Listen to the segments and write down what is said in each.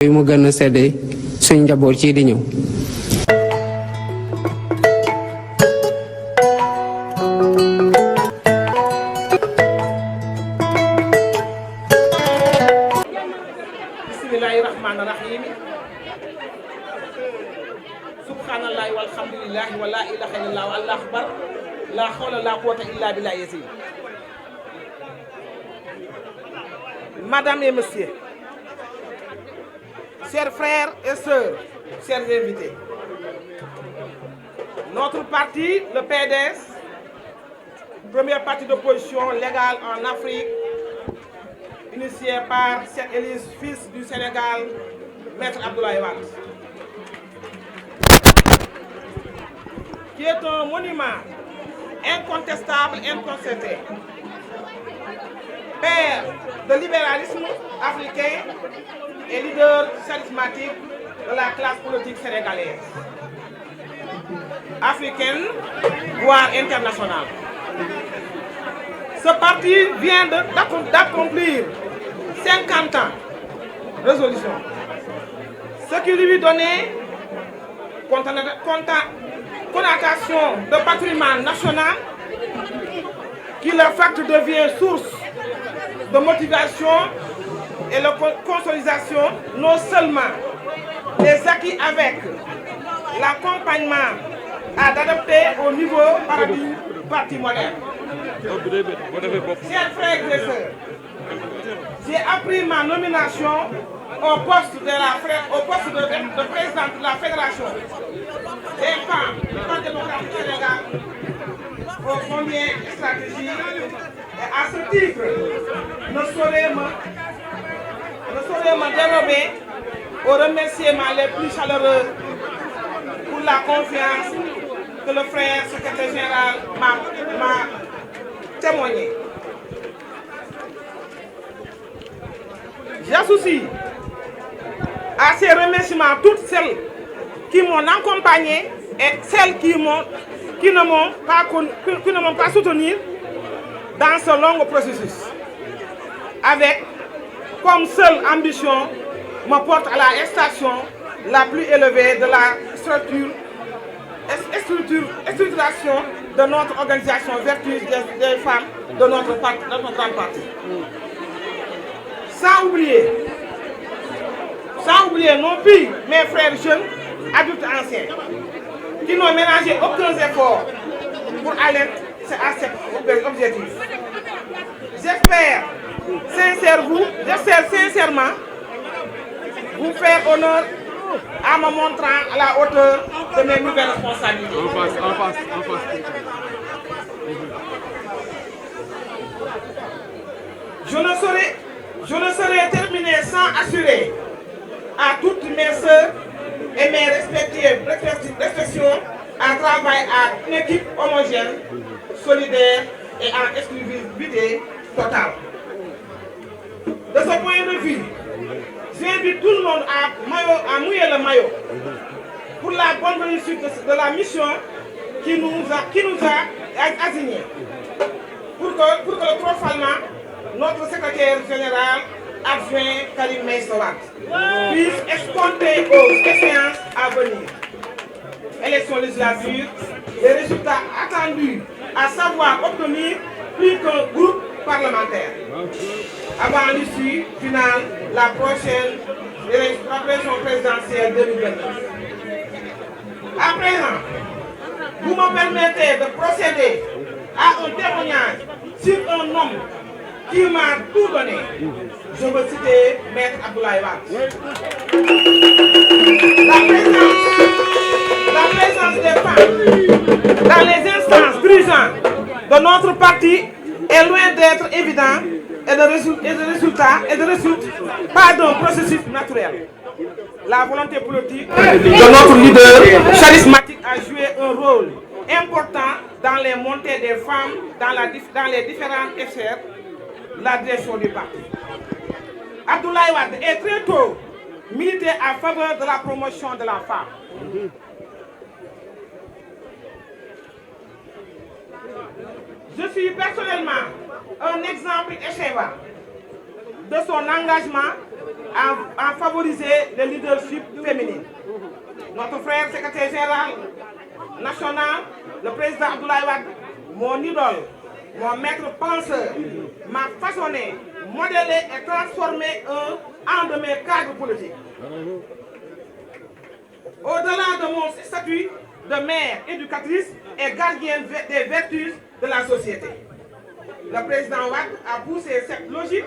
yu mu gën a séddee suñ njaboot ci di ñëw. bismillahi rahmani rahim subhanallahi walhamdulillahi wa la ilaha illallah wa allahu akbar la hawla la quwwata illa billahi yasi. Madame et messieurs, chers frères et sœurs, chers invités, notre parti, le PDS, premier parti d'opposition légale en Afrique, initié par Cheikh Élise, fils du Sénégal, Maître Abdoulaye Wade, qui est un monument incontestable, incontesté, père de libéralisme africain et leader charismatique de la classe politique sénégalaise, africaine, voire internationale. Ce parti vient d'accomplir 50 ans de résolution, ce qui lui donnait connotation de patrimoine national, qui le fait devient source de motivation et de consolidation non seulement des acquis avec l'accompagnement à d'adapter au niveau paradigme parti moderne. Chers frères et sœurs, j'ai appris ma nomination au poste de président de la Fédération des femmes du Parti démocratique Sénégal au combien stratégie, et à ce titre ne saurais me dérober aux remerciements les plus chaleureux pour la confiance que le frère secrétaire général m'a témoigné. J'associe à ces remerciements toutes celles qui m'ont accompagné et celles qui ne m'ont pas soutenu dans ce long processus, avec comme seule ambition me porte à la station la plus élevée de la structuration de notre organisation vertueuse des femmes de notre grand parti. Sans oublier non plus mes frères jeunes, adultes anciens, qui n'ont ménagé aucun effort pour aller à cet objectif. J'espère sincèrement vous faire honneur en me montrant à la hauteur de mes nouvelles responsabilités. En face. Je ne saurais terminer sans assurer à toutes mes sœurs et mes respectives à travailler à une équipe homogène, solidaire et en exclusivité totale. De ce point de vue, j'invite tout le monde à mouiller le maillot pour la bonne réussite de la mission qui nous a assignés. Pour que le profanement, notre secrétaire général adjoint Karim Meïssa Wade puisse escompter aux échéances à venir. Élections législatives, les résultats attendus, à savoir obtenir plus qu'un groupe parlementaire. Avant l'issue finale, la prochaine élection présidentielle 2029. À présent, vous me permettez de procéder à un témoignage sur un homme qui m'a tout donné. Je veux citer Maître Abdoulaye Wade. La présence des femmes dans les instances dirigeantes de notre parti est loin d'être évident et de résulte pas d'un processus naturel. La volonté politique de notre leader charismatique a joué un rôle important dans les montées des femmes dans les différentes sphères de la direction du parti. Abdoulaye Wade est très tôt milité en faveur de la promotion de la femme. Je suis personnellement un exemple échevant de son engagement à favoriser le leadership féminin. Notre frère secrétaire général national, le président Abdoulaye Wade, mon idole, mon maître penseur, m'a façonné, modélé et transformé en de mes cadres politiques. Au-delà de mon statut de mère éducatrice et gardienne des vertus de la société, le président Wade a poussé cette logique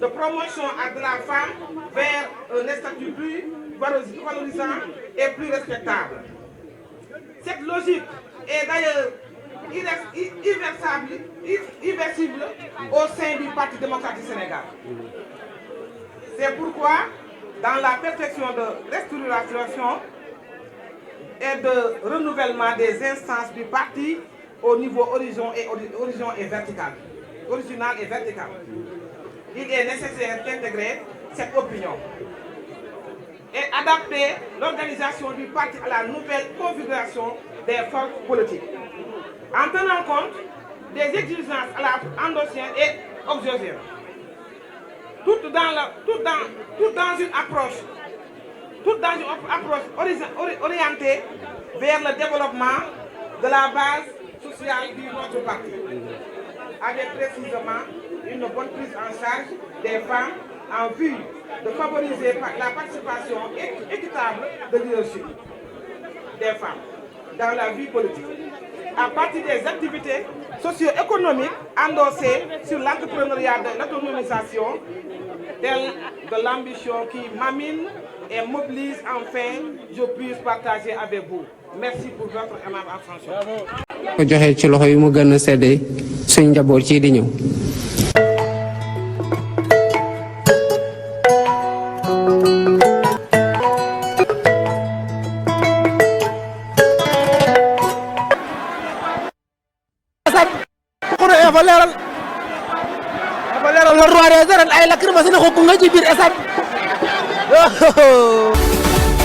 de promotion de la femme vers un statut plus valorisant et plus respectable. Cette logique est d'ailleurs irréversible au sein du Parti démocratique sénégal. C'est pourquoi, dans la perfection de restructuration et de renouvellement des instances du parti au niveau original et vertical, il est nécessaire d'intégrer cette opinion et adapter l'organisation du parti à la nouvelle configuration des forces politiques, en tenant compte des exigences à la endogènes et exogènes, tout dans une approche orientée vers le développement de la base sociale de notre parti, avec précisément une bonne prise en charge des femmes en vue de favoriser la participation équitable de leadership des femmes dans la vie politique, à partir des activités socio-économiques endossées sur l'entrepreneuriat de l'autonomisation, telle de l'ambition qui m'anime et mobilise. Enfin, je puisse partager avec vous. Merci pour votre aimable attention. ko joxe ci loxo yu mu gën a sedde suñ njaboot ci di ñëw. le roi des arènes ay lacrymogène ko nga ci biir esat